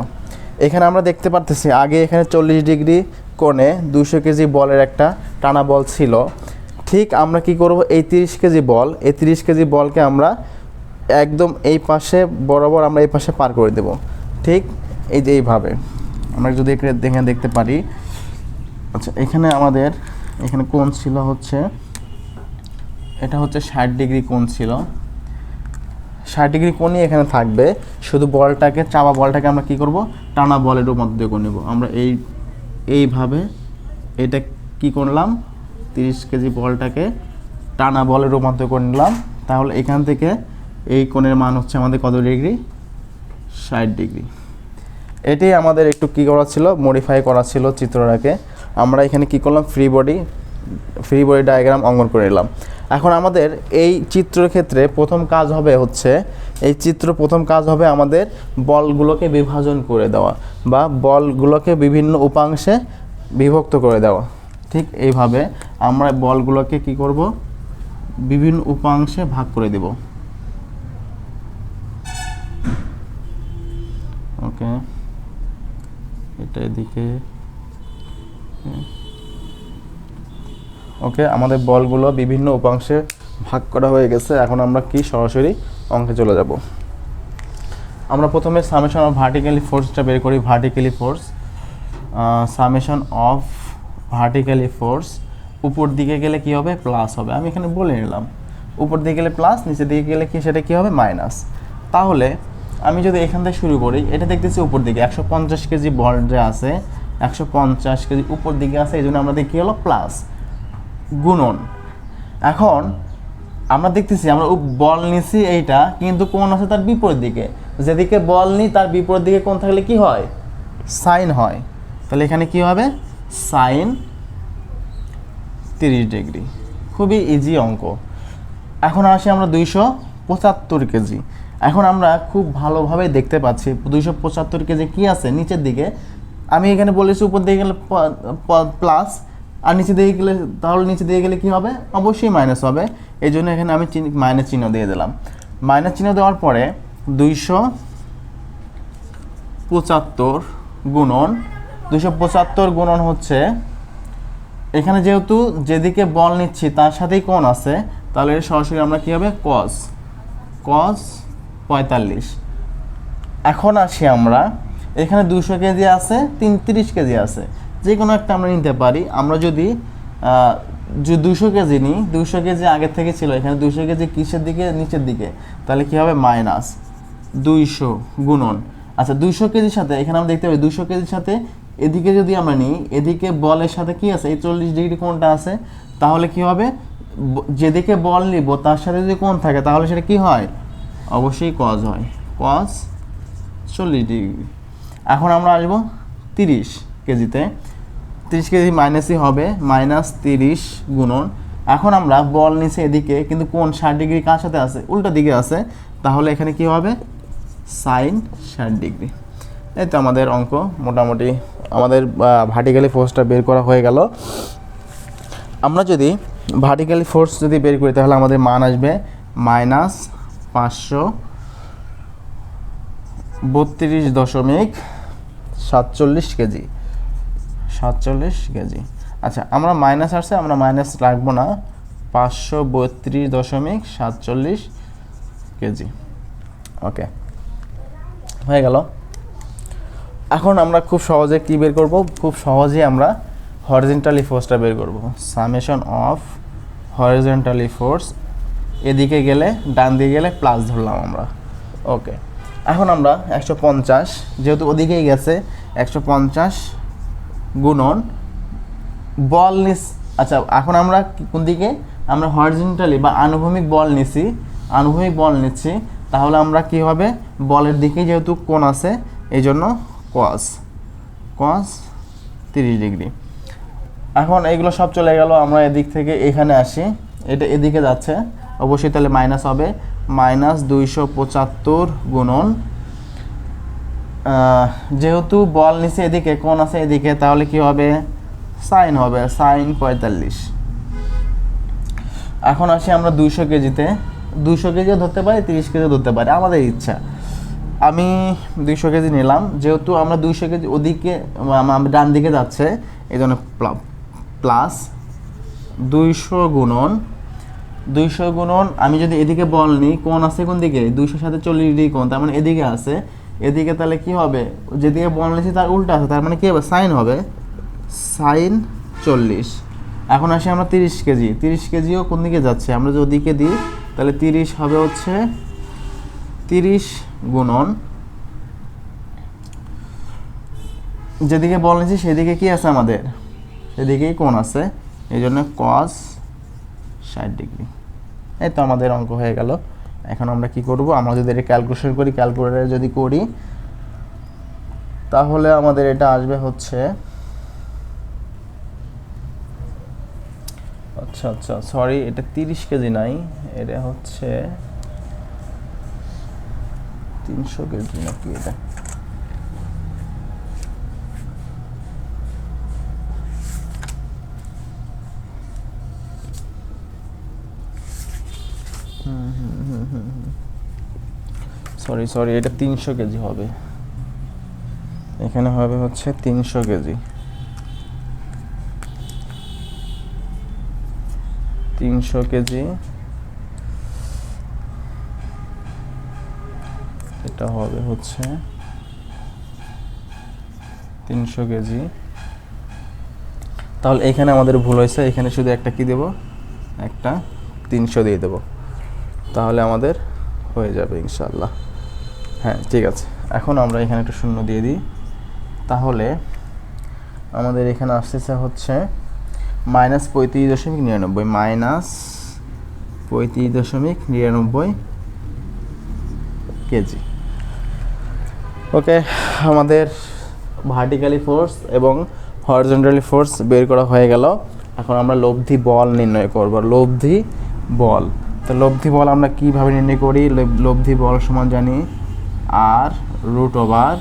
এখানে আমরা দেখতে পারতেছি আগে এখানে 40 ডিগ্রি কোণে 200 কেজি বলের একটা টানা বল ছিল। ঠিক আমরা কি করব? এই 30 কেজি বল, এই 30 কেজি বলকে আমরা একদম এই পাশে বরাবর আমরা এই পাশে পার করে দেব। ঠিক এই যে এইভাবে আমরা যদি এখানে দেখতে পারি। আচ্ছা, এখানে আমাদের এখানে কোণ ছিল হচ্ছে, এটা হচ্ছে 60 ডিগ্রি কোণ ছিল। 60 ডিগ্রি কোণই এখানে থাকবে। শুধু বলটাকে, চাপা বলটাকে আমরা কি করব? টানা বলের রূপান্তরিত করে নেব। আমরা এইভাবে এটা কি করলাম? 30 কেজি বলটাকে টানা বলে রূপান্তর করে নিলাম। তাহলে এখান থেকে এই কোণের মান হচ্ছে আমাদের কত ডিগ্রি? 60 ডিগ্রি। এটাই আমাদের একটু কী করা ছিল? মডিফাই করা ছিল চিত্রটাকে। আমরা এখানে কি করলাম? ফ্রি বডি ডায়াগ্রাম অঙ্কন করে নিলাম। এখন আমাদের এই চিত্রের ক্ষেত্রে প্রথম কাজ হবে হচ্ছে, প্রথম কাজ হবে আমাদের বলগুলোকে বিভাজন করে দেওয়া বা বলগুলোকে বিভিন্ন উপাংশে বিভক্ত করে দেওয়া। ঠিক এইভাবে আমরা বলগুলোকে কি করব? বিভিন্ন উপাংশে ভাগ করে দেব। ওকে, এটা এদিকে। ওকে, আমাদের বলগুলো বিভিন্ন উপাংশে ভাগ করা হয়ে গেছে। এখন আমরা কি সরাসরি অঙ্কে চলে যাব। আমরা প্রথমে সামেশন অফ ভার্টিক্যালি ফোর্সটা বের করি। Vertically force, summation of vertically force উপর দিকে গেলে কি হবে? প্লাস হবে। আমি এখানে বলে নিলাম উপর দিকে গেলে প্লাস, নিচের দিকে গেলে কি সেটা কি হবে? মাইনাস। তাহলে আমি যদি এখান থেকে শুরু করি, এটা দেখতেছি উপর দিকে 150 কেজি বল যে আছে, 150 কেজি উপর দিকে আছে, এই জন্য আমরা দেখি হলো প্লাস, গুণন। এখন আমরা দেখতেছি আমরা বল নিছি এইটা, কিন্তু কোণ আছে তার বিপরীত দিকে। যেদিকে বল নিই তার বিপরীত দিকে কোণ থাকলে কি হয়? সাইন হয়। তাহলে এখানে কি হবে? Sign 30 degree. খুবই ইজি অঙ্ক। এখন আসি আমরা 275 কেজি। এখন আমরা খুব ভালোভাবে দেখতে পাচ্ছি 275 কেজি কি আছে নিচের দিকে। আমি এখানে বলেছি উপর দিকে গেলে প্লাস, আর নিচে দিয়ে গেলে, তাহলে নিচে দিয়ে গেলে কি হবে? অবশ্যই মাইনাস হবে। এই জন্য এখানে আমি মাইনাস চিহ্ন দিয়ে দিলাম। মাইনাস চিহ্ন দেওয়ার পরে 275 গুণন 275 গুণন হচ্ছে, এখানে যেহেতু যেদিকে বল নিচ্ছি তার সাথেই কোণ আছে, তাহলে সরাসরি আমরা কী হবে? কস 45। এখন আসি আমরা, এখানে 200 কেজি আছে, 30 কেজি আছে, যে কোনো একটা আমরা নিতে পারি। আমরা যদি 200 কেজি নিই, 200 কেজি আগের থেকে ছিল, এখানে 200 কেজি কিসের দিকে? নিচের দিকে। তাহলে কী হবে? মাইনাস 200 গুণন। আচ্ছা, 200 কেজির সাথে এখানে আমরা দেখতে পাই 200 কেজির সাথে এদিকে যদি আমরা নিই, এদিকে বলের সাথে কি আছে? এই 40 ডিগ্রি কোণটা আছে। তাহলে কি হবে? যেদিকে বল নিব তার সাথে যদি কোণ থাকে তাহলে সেটা কি হয়? অবশ্যই কজ হয়, কজ 40 ডিগ্রি। এখন আমরা আসবো 30 কেজিতে। 30 কেজি মাইনাসই হবে, -30 গুণন। এখন আমরা বল নিচে এদিকে, কিন্তু কোণ 60 ডিগ্রি কার সাথে আছে? উল্টা দিকে আছে। তাহলে এখানে কি হবে? Sine 60 degree. এই তো আমাদের অঙ্ক মোটামুটি আমাদের ভার্টিক্যালি ফোর্সটা বের করা হয়ে গেল। আমরা যদি ভার্টিক্যালি ফোর্স যদি বের করি তাহলে আমাদের মান আসবে -532.47 কেজি, 47 কেজি। আচ্ছা, আমরা মাইনাস আসছে, আমরা মাইনাস রাখবো না, 532.47 কেজি। ওকে, হয়ে গেল। এখন আমরা খুব সহজে কি বের করব? খুব সহজেই আমরা হরিজন্টালি ফোর্সটা বের করব। সামেশন অফ হরিজন্টালি ফোর্স, এদিকে গেলে ডান দিকে গেলে প্লাস ধরলাম আমরা। ওকে, এখন আমরা 150, যেহেতু ওদিকেই গেছে, 150 গুণন বল নিস। আচ্ছা, এখন আমরা কোন দিকে? আমরা হরিজন্টালি বা আনুভূমিক বল নিছি, আনুভূমিক বল নিচ্ছি। তাহলে আমরা কি হবে? বলের দিকে যেহেতু কোণ আছে, এই জন্য কস 30 ডিগ্রি। এখন এইগুলো সব চলে গেল, আমরা এদিক থেকে এখানে আসি, এটা এদিকে যাচ্ছে, অবশ্যই তাহলে মাইনাস হবে। -275 গুণন, যেহেতু বল নিচে এদিকে, কোণ আছে এদিকে, তাহলে কি হবে? সাইন হবে, সাইন 45। এখন আসি আমরা 200 কেজিতে। 200 কেজিও ধরতে পারি, 30 কেজিও ধরতে পারি, আমাদের ইচ্ছা। আমি 200 কেজি নিলাম, যেহেতু আমরা 200 কেজি ওদিকে ডান দিকে যাচ্ছে, এই জন্য প্লাস 200 গুণন আমি যদি এদিকে বল নিই, কোণ আছে কোন দিকে? 200 সাথে 40 ডিগ্রি কোণ, তার মানে এদিকে আছে, এদিকে তাহলে কি হবে? যেদিকে বল নিয়েছি তার উল্টা আছে, তার মানে কি হবে? সাইন হবে, সাইন 40। এখন আসি আমরা 30 কেজি। 30 কেজিও কোন দিকে যাচ্ছে? আমরা যদি ওদিকে দিই তাহলে 30 হবে হচ্ছে 30 গুণন যেদিকে বল নিয়েছি সেদিকে কি আছে আমাদের? সেদিকেই কোণ আছে, এই জন্য কস 60 ডিগ্রি। এই তো আমাদের অঙ্ক হয়ে গেল। এখন আমরা কি করব? আমরা যদি এটা ক্যালকুলেশন করি, ক্যালকুলেটরে যদি করি, তাহলে আমাদের এটা আসবে হচ্ছে, আচ্ছা সরি, এটা 30 কেজি নাই, এটা হচ্ছে 300 কেজি নাকি এটা? সরি, এটা 300 কেজি হবে, এখানে হবে হচ্ছে 300 কেজি। 300 কেজি, এটা হবে হচ্ছে 300 কেজি। তাহলে এখানে আমাদের ভুল হয়েছে, এখানে শুধু একটা কি দেব? একটা 300 দিয়ে দেব, তাহলে আমাদের হয়ে যাবে ইনশাআল্লাহ। হ্যাঁ, ঠিক আছে। এখন আমরা এখানে একটা শূন্য দিয়ে দিই, তাহলে আমাদের এখানে আসতেছে হচ্ছে -35.99 কেজি। ওকে, আমাদের ভার্টিক্যালি ফোর্স এবং হরিজন্টালি ফোর্স বের করা হয়ে গেল। এখন আমরা লব্ধি বল নির্ণয় করব। লব্ধি বল, তো লব্ধি বল আমরা কিভাবে নির্ণয় করি? লব্ধি বল সমান জানি r√ওভার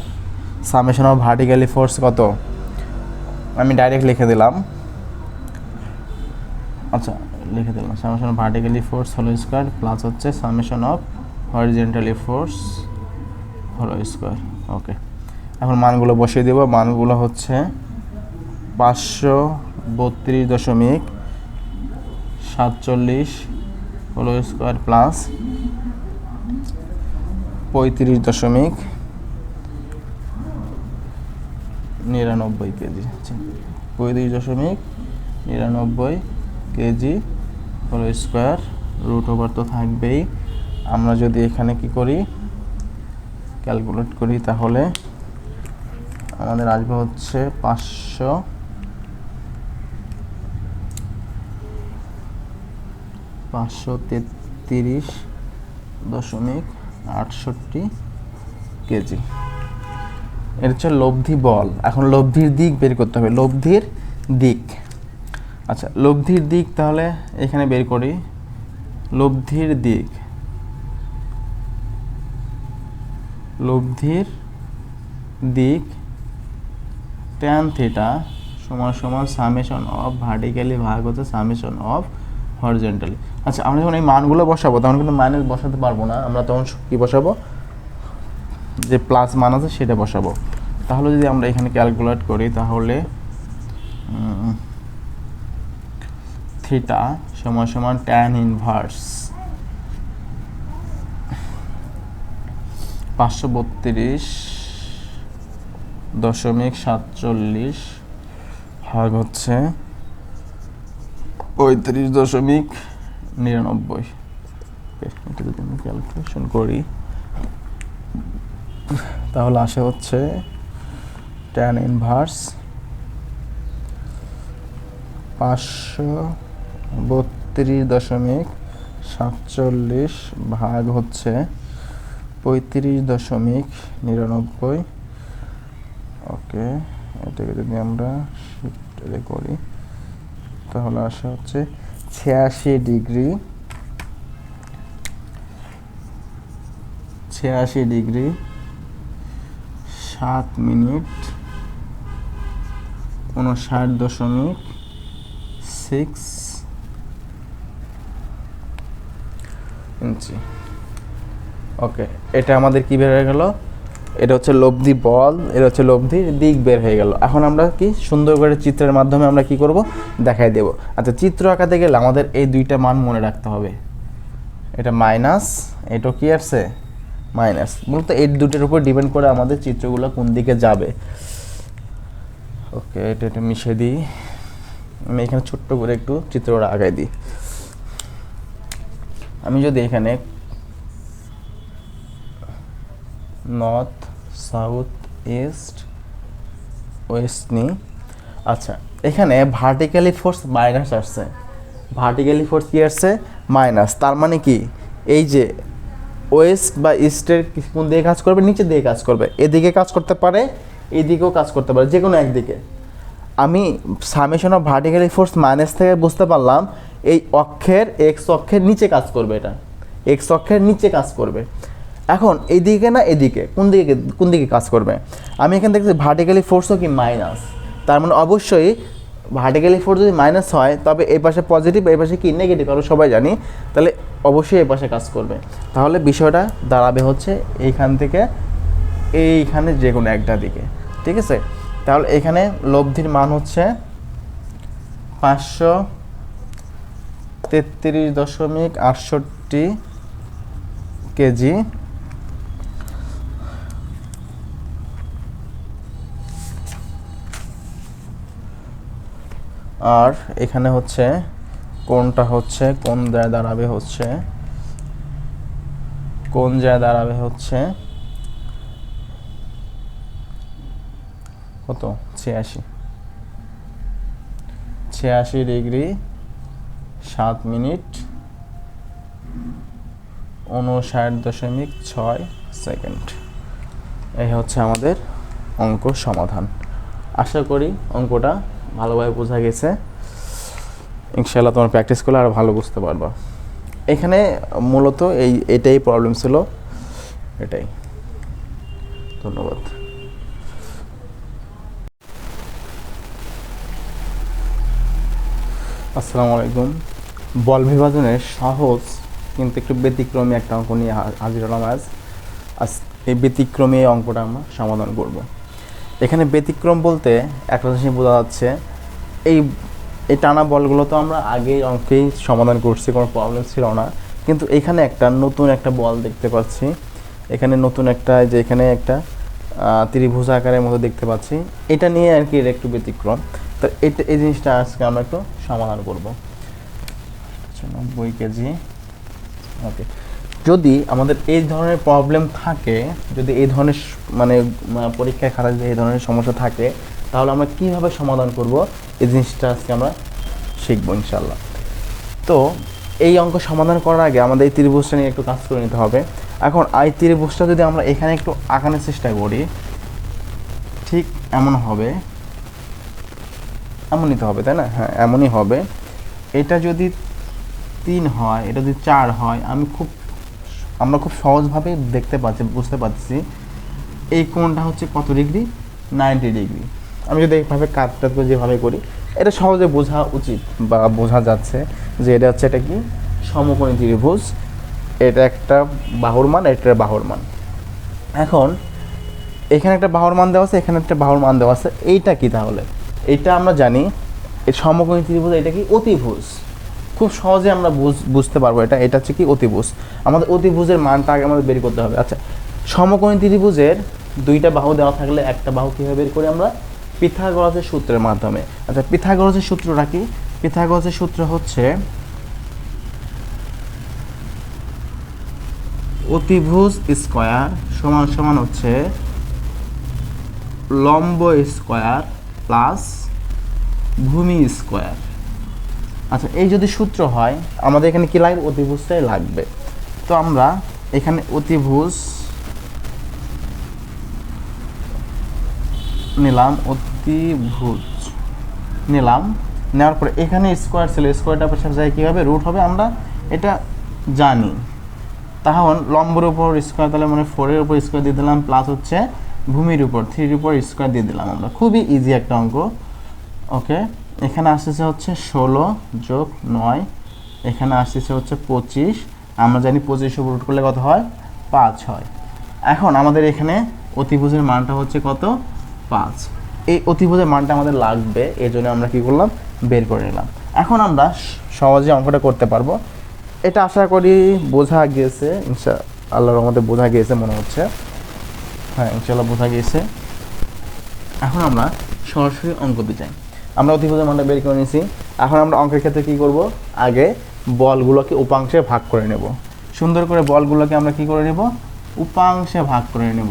সামেশন অফ ভার্টিক্যালি ফোর্স কত? আমি ডাইরেক্ট লিখে দিলাম। আচ্ছা, লিখে দিলাম summation of vertically force whole square plus হচ্ছে summation of horizontally force whole square. Okay, এখন মানগুলো বসিয়ে দেব। মানগুলো হচ্ছে 532.47 whole square plus 35.99 KG. 35.99 KG whole square, √ওভার তো থাকবেই। আমরা যদি এখানে কি করি, ক্যালকুলেট করি, তাহলে আমাদের আসবে হচ্ছে 533.68 কেজি। এটা হচ্ছে লব্ধি বল। এখন লব্ধির দিক বের করতে হবে, লব্ধির দিক। আচ্ছা, লব্ধির দিক তাহলে এখানে বের করি। লব্ধির দিক, tan θ সমান সমান সামেশন অফ ভার্টিক্যালি ভাগ হচ্ছে সামেশন অফ হরিজন্টালি। আচ্ছা, আমরা যখন এই মানগুলো বসাবো তখন কিন্তু মাইনাস বসাতে পারবো না, আমরা তখন কী বসাবো, যে প্লাস মান আছে সেটা বসাবো। তাহলে যদি আমরা এখানে ক্যালকুলেট করি তাহলে থিটা সমান সমান ট্যান ইনভার্স 532.47 ভাগ হচ্ছে 35.99। এটা যদি আমি ক্যালকুলেশন করি তাহলে আসে হচ্ছে ট্যান ইনভার্স 532.47 ভাগ হচ্ছে 35.99। ওকে, এটাকে যদি আমরা শিফটে করি তাহলে আসা হচ্ছে 86 ডিগ্রি 7 মিনিট 59.6 ইঞ্চি। ওকে, এটা আমাদের কি বের হয়ে গেল, এটা হচ্ছে লব্ধি বল, এটা হচ্ছে লব্ধির দিক বের হয়ে গেল। এখন আমরা কি সুন্দর করে চিত্রের মাধ্যমে আমরা কি করব দেখাই দেব। আচ্ছা, চিত্র আঁকাতে গেলে আমাদের এই দুইটা মান মনে রাখতে হবে, এটা মাইনাস, এটা কি আসছে মাইনাস। মূলত এই দুটোর উপর ডিপেন্ড করে আমাদের চিত্রগুলো কোন দিকে যাবে। ওকে, এটা মিশিয়ে দিই, আমি এখানে ছোট্ট করে একটু চিত্রটা আঁকাই দিই। আমি যদি এখানে নর্থ সাউথ ইস্ট ওয়েস্ট নিই, আচ্ছা এখানে ভার্টিক্যালি ফোর্স মাইনাস আসছে, ভার্টিক্যালি ফোর্স কি আসছে মাইনাস। তার মানে কি এই যে ওয়েস্ট বা ইস্টের কোন দিকে কাজ করবে, নিচের দিকে কাজ করবে, এদিকে কাজ করতে পারে এদিকেও কাজ করতে পারে, যে কোনো একদিকে। আমি summation of vertically force minus থেকে বুঝতে পারলাম এই অক্ষের এক্স অক্ষের নিচে কাজ করবে, এটা এক্স অক্ষের নিচে কাজ করবে। এখন এইদিকে না এদিকে কোন দিকে কাজ করবে, আমি এখানে দেখছি ভার্টিক্যালি ফোর্সও কি মাইনাস, তার মানে অবশ্যই ভার্টিক্যালি ফোর্স যদি মাইনাস হয় তবে এই পাশে পজিটিভ, এই পাশে কি নেগেটিভ, আমরা সবাই জানি, তাহলে অবশ্যই এই পাশে কাজ করবে। তাহলে বিষয়টা দাঁড়াবে হচ্ছে এইখান থেকে এইখানে যে কোনো একটা দিকে, ঠিক আছে। তাহলে এখানে লব্ধির মান হচ্ছে 533.68 কেজি, আর এখানে হচ্ছে কোনটা হচ্ছে কোন জায়গায় দাঁড়াবে হচ্ছে কত 86 ডিগ্রি 7 মিনিট 59.6 সেকেন্ড। এই হচ্ছে আমাদের অঙ্ক সমাধান। আশা করি অঙ্কটা ভালোভাবে বোঝা গেছে, ইনশাআল্লাহ তোমার প্র্যাকটিস করলে আরও ভালো বুঝতে পারবা। এখানে মূলত এটাই প্রবলেম ছিল, এটাই। ধন্যবাদ। আসসালামু আলাইকুম। বল বিভাজনের সহজ কিন্তু একটু ব্যতিক্রমী একটা অঙ্ক নিয়ে হাজির হলাম আজ। এই ব্যতিক্রমী অঙ্কটা আমরা সমাধান করব। এখানে ব্যতিক্রম বলতে একটা জিনিস বোঝা যাচ্ছে, এই টানা বলগুলো তো আমরা আগেই অঙ্কেই সমাধান করছি, কোনো প্রবলেম ছিল না, কিন্তু এখানে একটা নতুন একটা বল দেখতে পাচ্ছি, এখানে নতুন একটা, যে এখানে একটা ত্রিভুজ আকারের মতো দেখতে পাচ্ছি, এটা নিয়ে আর কি একটু ব্যতিক্রম। তো এই জিনিসটা আজকে আমরা একটু সমাধান করব। 90 কেজি। ওকে, যদি আমাদের এই ধরনের প্রবলেম থাকে, যদি এই ধরনের মানে পরীক্ষায় খাতা যদি এই ধরনের সমস্যা থাকে, তাহলে আমরা কীভাবে সমাধান করব এই জিনিসটা আজকে আমরা শিখবো ইনশাল্লাহ। তো এই অঙ্ক সমাধান করার আগে আমাদের এই ত্রিভুজটা নিয়ে একটু কাজ করে নিতে হবে। এখন এই ত্রিভুজটা যদি আমরা এখানে একটু আঁকানোর চেষ্টা করি, ঠিক এমন হবে, এমনই তো হবে তাই না? হ্যাঁ, এমনই হবে। এটা যদি 3 হয়, এটা যদি 4 হয়, আমরা খুব সহজভাবে বুঝতে পারছি এই কোণটা হচ্ছে কত ডিগ্রি, 90 ডিগ্রি। আমি যদি এইভাবে কাটটা যেভাবে করি এটা সহজে বোঝা উচিত বা বোঝা যাচ্ছে যে এটা হচ্ছে এটা কি সমকোণী ত্রিভুজ, এটা একটা বাহুর মান, এটা বাহুর মান। এখন এখানে একটা বাহুর মান দেওয়া আছে, এখানে একটা বাহুর মান দেওয়া আছে, এইটা কি তাহলে? এইটা আমরা জানি এই সমকোণী ত্রিভুজ, এটা কি অতিভুজ। খুব সহজে আমরা বুঝতে পারবো এটা হচ্ছে কি অতিভুজ। আমাদের অতিভুজের মানটা আগে আমাদের বের করতে হবে। আচ্ছা, সমকোণী ত্রিভুজের দুইটা বাহু দেওয়া থাকলে একটা বাহু কীভাবে বের করি আমরা? পিথাগোরাসের সূত্রের মাধ্যমে। আচ্ছা, পিথাগোরাসের সূত্রটা কি? পিথাগোরাসের সূত্র হচ্ছে অতিভুজ স্কয়ার সমান সমান হচ্ছে লম্ব স্কয়ার প্লাস ভূমি স্কয়ার। আচ্ছা, এই যদি সূত্র হয় আমাদের এখানে কি লাগবে? অতিভুজটাই লাগবে। তো আমরা এখানে অতিভুজ নিলাম, অতিভুজ নিলাম, নেওয়ার পরে এখানে স্কোয়ার ছিল, স্কোয়ারটা পাশে যায় কী হবে? রুট হবে, আমরা এটা জানি। তখন লম্বের উপর স্কোয়ার, তাহলে মানে 4-এর উপর স্কোয়ার দিয়ে দিলাম, প্লাস হচ্ছে ভূমির উপর 3-এর উপর স্কোয়ার দিয়ে দিলাম আমরা। খুবই ইজি একটা অঙ্ক। ওকে, এখানে আসতেছে হচ্ছে 16 যোগ 9, এখানে আসতেছে হচ্ছে 25। আমরা জানি 25 উপর রুট করলে কত হয়? 5 হয়। এখন আমাদের এখানে অতিভুজের মানটা হচ্ছে কত? 5। এই অতিভুজের মানটা আমাদের লাগবে, এই জন্য আমরা কী করলাম? বের করে নিলাম। এখন আমরা সহজে অঙ্কটা করতে পারবো। এটা আশা করি বোঝা গিয়েছে, ইনশাআল্লাহর রহমতে বোঝা গিয়েছে মনে হচ্ছে। হ্যাঁ, ইনশাআল্লাহ বোঝা গিয়েছে। এখন আমরা সরাসরি অঙ্কতে যাই। আমরা অতিভুজের মানটা বের করে নিয়েছি। এখন আমরা অঙ্কের ক্ষেত্রে কী করব? আগে বলগুলোকে উপাংশে ভাগ করে নেব। সুন্দর করে বলগুলোকে আমরা কী করে নেব? উপাংশে ভাগ করে নেব।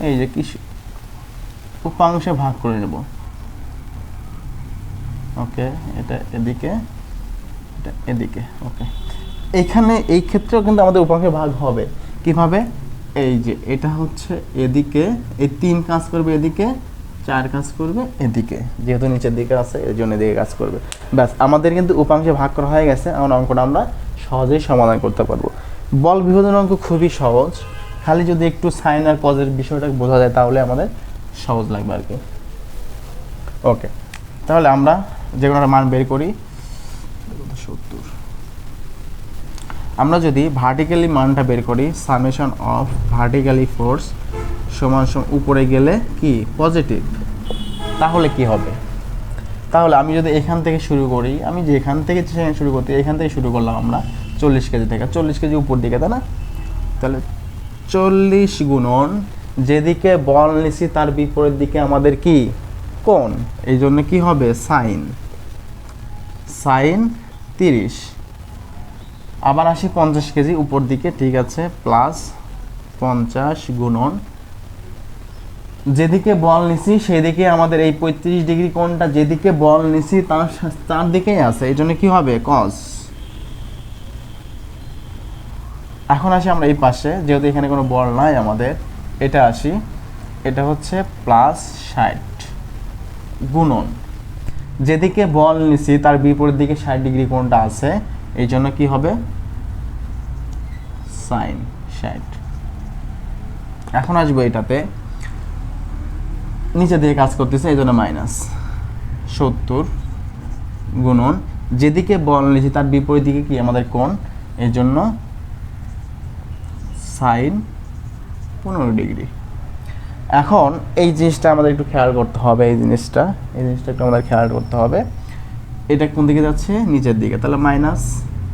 এই যে কি উপাংশে ভাগ করে নেব। ওকে, এটা এদিকে, এটা এদিকে। ওকে, এইখানে এই ক্ষেত্রেও কিন্তু আমাদের উপাংশে ভাগ হবে। কিভাবে? এই যে এটা হচ্ছে এদিকে, এই 3 কাজ করবে এদিকে, 4 কাজ করবে এদিকে, যেহেতু নিচের দিকে আছে এর জন্য এদিকে কাজ করবে। ব্যাস, আমাদের কিন্তু উপাংশে ভাগ করা হয়ে গেছে। এখন অঙ্কটা আমরা সহজেই সমাধান করতে পারবো। বল বিভাজন অঙ্ক খুবই সহজ, খালি যদি একটু সাইন আর কজের বিষয়টা বোঝা যায় তাহলে আমাদের সহজ লাগবে আর কি। ওকে, তাহলে আমরা যে কোনো একটা মান বের করি। 70। আমরা যদি ভার্টিক্যালি মানটা বের করি, সামেশন অফ ভার্টিক্যালি ফোর্স সমান সমান উপরে গেলে কি পজিটিভ, তাহলে কি হবে? তাহলে আমি যদি এখান থেকে শুরু করি, আমি যেখান থেকে শুরু করতে, এখান থেকে শুরু করলাম আমরা 40 কেজি থেকে, 40 কেজি উপর দিকে, তাই না? তাহলে 40 গুণন যেদিকে বল নিছি তার বিপরীত দিকে আমাদের কি কোণ, এই জন্য কি হবে? সাইন 30। আবার আসি 50 কেজি উপর দিকে, ঠিক আছে, প্লাস 50 গুণন যেদিকে বল নিছি সেদিকে আমাদের এই 35 ডিগ্রি কোণটা যেদিকে বল নিছি তার দিকেই আছে, এই জন্য কি হবে? কস। এখন আসি আমরা এই পাশে, যেহেতু এখানে কোনো বল নাই আমাদের, এটা আসি, এটা হচ্ছে প্লাস 60 গুণন যেদিকে বল নিছি তার বিপরীত দিকে 60 ডিগ্রি কোণটা আছে, এই জন্য কি হবে? সাইন 60। এখন আসবো এটাতে, নিচে দিয়ে কাজ করতেছে এই জন্য -70 গুণন যেদিকে বল নিছি তার বিপরীত দিকে কি আমাদের কোণ, এই জন্য সাইন 15 ডিগ্রি। এখন এই জিনিসটা আমাদের একটু খেয়াল করতে হবে, এই জিনিসটা একটু আমাদের খেয়াল করতে হবে। এটা কোন দিকে যাচ্ছে? নিচের দিকে। তাহলে মাইনাস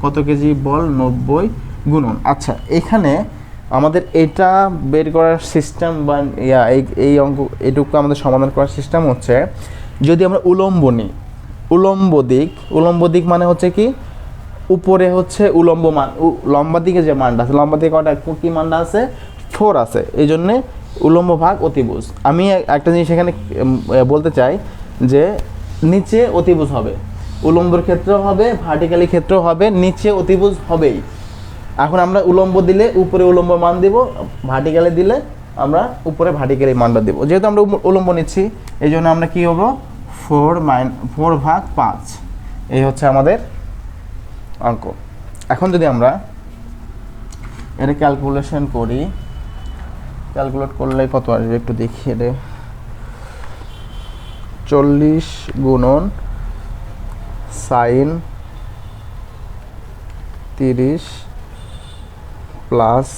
কত কেজি বল? 90 গুণন। আচ্ছা, এখানে আমাদের এটা বের করার সিস্টেম বা এই অঙ্ক এটুকু আমাদের সমাধান করার সিস্টেম হচ্ছে, যদি আমরা উলম্ব নিই, উলম্ব দিক মানে হচ্ছে কি উপরে হচ্ছে উলম্ব মান, লম্বা দিকে যে মানটা আছে, লম্বা দিকে কটা কি মানটা আছে? 4 আছে, এই জন্যে উলম্ব ভাগ অতিভুজ। আমি একটা জিনিস এখানে বলতে চাই যে নিচে অতিভুজ হবে, উলম্বর ক্ষেত্রেও হবে, ভার্টিক্যালি ক্ষেত্রেও হবে, নিচে অতিভুজ হবেই। এখন আমরা উলম্ব দিলে উপরে উলম্ব মান দেব, ভার্টিক্যালি দিলে আমরা উপরে ভার্টিক্যালি মানটা দেব। যেহেতু আমরা উলম্ব নিচ্ছি এই জন্য আমরা কী হবো? 4 ভাগ 5, এই হচ্ছে আমাদের অঙ্ক। এখন যদি আমরা এটা ক্যালকুলেশন করি, ক্যালকুলেট করলে কত আসবে একটু দেখি। এটা 40 গুণন সাইন 30 প্লাস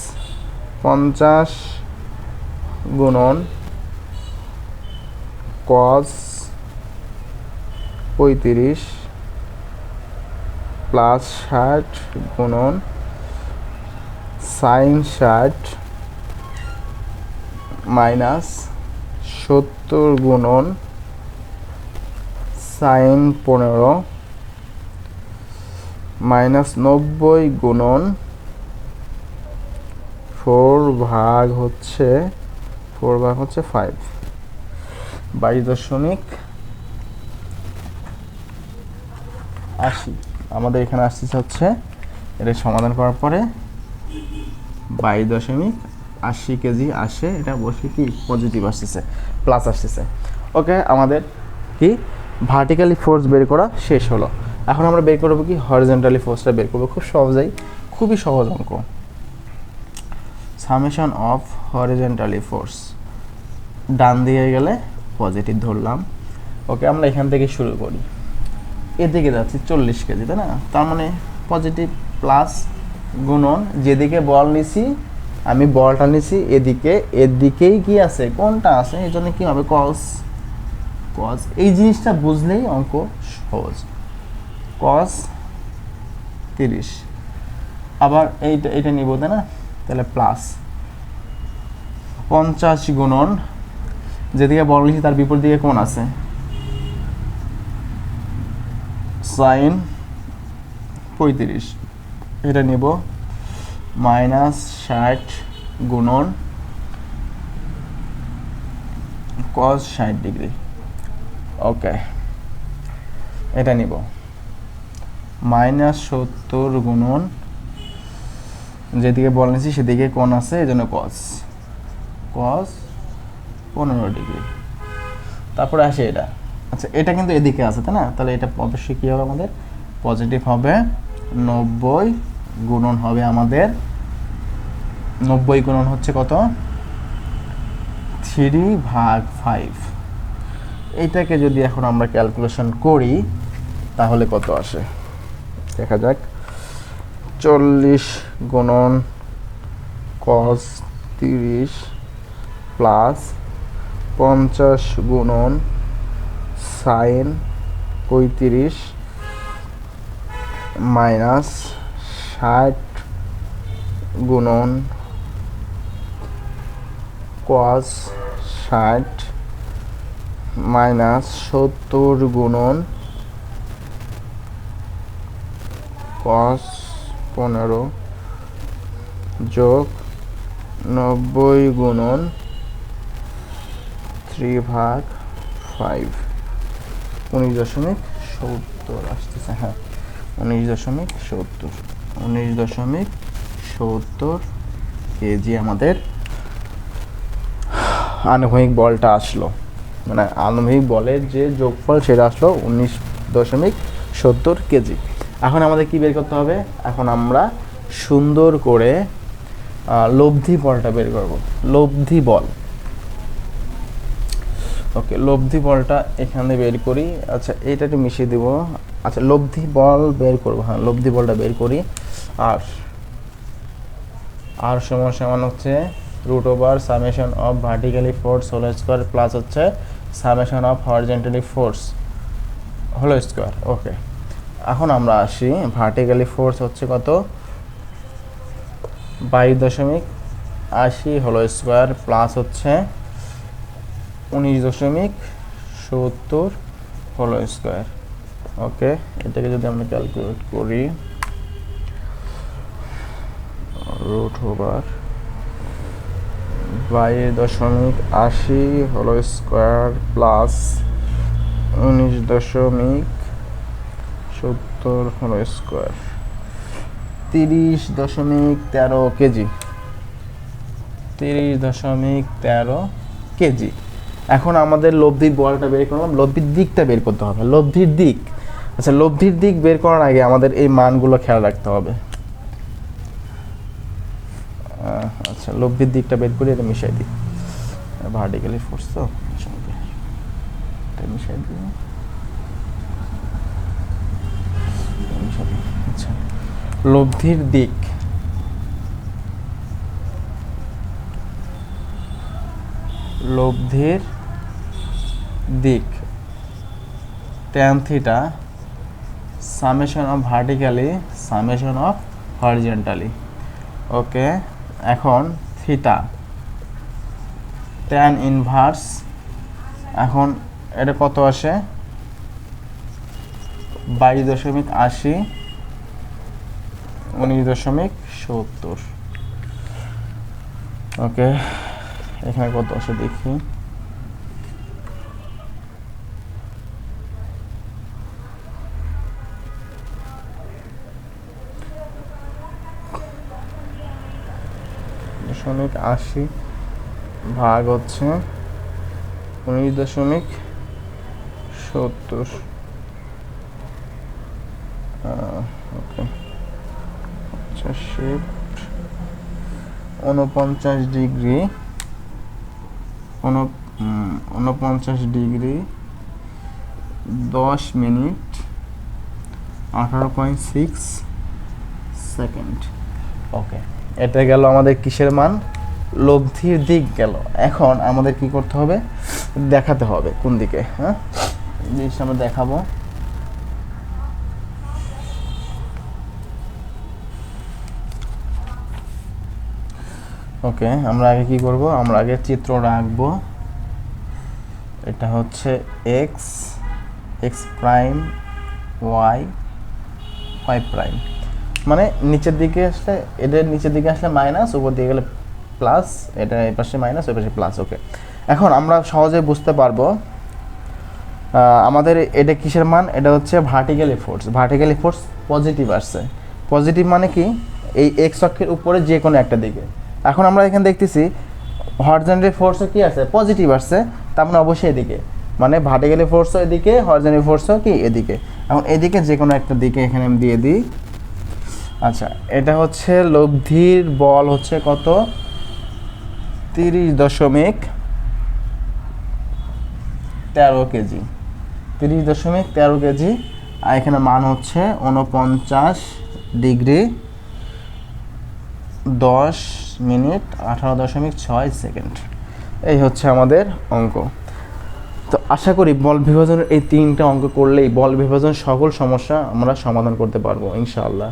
50 গুণন কস 35 প্লাস 60 গুণন সাইন 60 মাইনাস 70 গুণন সাইন 15 মাইনাস 90 গুণন 4 ভাগ হচ্ছে 5 22.80 আমাদের এখানে আসতেছে হচ্ছে এটা সমাধান করার পরে 22.80 কেজি আসে। এটা অবশ্যই কি পজিটিভ আসতেছে, প্লাস আসতেছে। ওকে, আমাদের কি ভার্টিক্যালি ফোর্স বের করা শেষ হলো। এখন আমরা বের করবো কি হরিজন্টালি ফোর্সটা বের করবো। খুব সহজেই, খুবই সহজ অঙ্ক। সামেশন অফ হরিজন্টালি ফোর্স, ডান দিকে গেলে পজিটিভ ধরলাম। ওকে, আমরা এখান থেকে শুরু করি। এদিকে যাচ্ছি 40 কেজি, তাই না? তার মানে পজিটিভ প্লাস গুণন, যেদিকে বল নিছি আমি বলটা নিছি এদিকে, এর দিকেই কি আছে, কোনটা আছে, এই জন্য কী হবে কস। এই জিনিসটা বুঝলেই অঙ্ক সহজ। কস 30, আবার এইটা নিব, তাই না? তাহলে প্লাস 50 গুণন, যেদিকে বল নিছি তার বিপরীত দিকে কোন আছে, সাইন 35, এটা নিব মাইনাস 60 গুণন কস 60 ডিগ্রি। ওকে, এটা নিব মাইনাস 70 গুণন, যেদিকে বল নিছি সেদিকে কোণ আছে, এই জন্য কস 15 ডিগ্রি। তারপরে আসে এটা, আচ্ছা এটা কিন্তু এদিকে আছে, তাই না? তাহলে এটা অবশ্যই কী হবে, আমাদের পজিটিভ হবে। 90 গুণন হবে আমাদের, 90 গুণন হচ্ছে কত, 3/5। এইটাকে যদি এখন আমরা ক্যালকুলেশন করি তাহলে কত আসে দেখা যাক। 40 গুণন কস 30 প্লাস 50 গুণন সাইন 35 মাইনাস 60 গুণন কস 60 মাইনাস 70 গুণন কস 15 যোগ 90 গুণন 3/5, 19.70 আসতেছে। হ্যাঁ, 19.70 কেজি আমাদের আনুভূমিক বলটা আসলো, মানে আনুভূমিক বলের যে যোগফল সেটা আসলো 19.70 কেজি। এখন আমাদের কি বের করতে হবে, এখন আমরা সুন্দর করে লব্ধি বলটা বের করব। লব্ধি বল, ওকে, লব্ধি বলটা এখানে বের করি। আচ্ছা এইটা একটু মিশিয়ে দিব। আচ্ছা লব্ধি বল বের করব, হ্যাঁ লব্ধি বলটা বের করি। আর সমান হচ্ছে √ওভার summation of vertically force whole square plus হচ্ছে summation of horizontally force whole square. Okay, এখন আমরা আসি ভার্টিক্যালি ফোর্স হচ্ছে কত, 22.80 হোল স্কোয়ার প্লাস হচ্ছে 19.70 হোল স্কোয়ার। ওকে, এটাকে যদি আমরা ক্যালকুলেট করি, √ওভার 22.80 whole square plus 19.70 whole square, 30.13 KG, 30.13 KG. এখন আমাদের লব্ধির বলটা বের করলাম, লব্ধির দিকটা বের করতে হবে। লব্ধির দিক, আচ্ছা লব্ধির দিক বের করার আগে আমাদের এই মানগুলো খেয়াল রাখতে হবে। আচ্ছা লব্ধির দিকটা বের করে এটা মিশাই দিই, ভার্টিক্যালি ফোর্স তো মিশাই দিই। আচ্ছা, লব্ধির দিক, লব্ধির দিক tan theta summation of vertically summation of horizontally. Okay, এখন থিটা tan ইনভার্স, এখন এটা কত আসে 22.80 19.70। ওকে, এখানে কত আসে দেখি। দশমিক 80 ভাগ হচ্ছে 19.70। ওকে, আচ্ছা, শিফট 49 ডিগ্রি 10 মিনিট 18.6 সেকেন্ড। ওকে, এটা গেল আমাদের কিসের মান, লব্ধির দিক গেল। এখন আমাদের কি করতে হবে, দেখাতে হবে কোন দিকে। হ্যাঁ, জিনিসটা আমরা দেখাবো। ওকে, আমরা আগে কি করব, আমরা আগে চিত্র রাখবো। এটা হচ্ছে x, x prime, y, y prime, মানে নিচের দিকে আসলে, এদের নিচের দিকে আসলে মাইনাস, উপর দিকে গেলে প্লাস, এটা এই পাশে মাইনাস, ওই পাশে প্লাস। ওকে, এখন আমরা সহজে বুঝতে পারবো আমাদের এটা কিসের মান, এটা হচ্ছে vertically force. Vertically force positive আসছে। পজিটিভ মানে কি, এই এক্স অক্ষের উপরে যে কোনো একটা দিকে। এখন আমরা এখানে দেখতেছি হরিজন্টাল ফোর্সও কি আছে, পজিটিভ আসছে, তার মানে অবশ্যই এদিকে, মানে ভার্টিক্যালি ফোর্সও এদিকে, হরিজন্টাল ফোর্সও কি এদিকে। এখন এদিকে যে কোনো একটা দিকে এখানে আমি দিয়ে দিই। আচ্ছা, এটা হচ্ছে লব্ধির বল হচ্ছে কত, 30.13 কেজি, 30.13 কেজি। আর এখানে মান হচ্ছে 49 ডিগ্রি 10 মিনিট 18.6 সেকেন্ড। এই হচ্ছে আমাদের অঙ্ক। তো আশা করি বল বিভাজনের এই 3টা অঙ্ক করলেই বল বিভাজন সকল সমস্যা আমরা সমাধান করতে পারবো ইনশাআল্লাহ।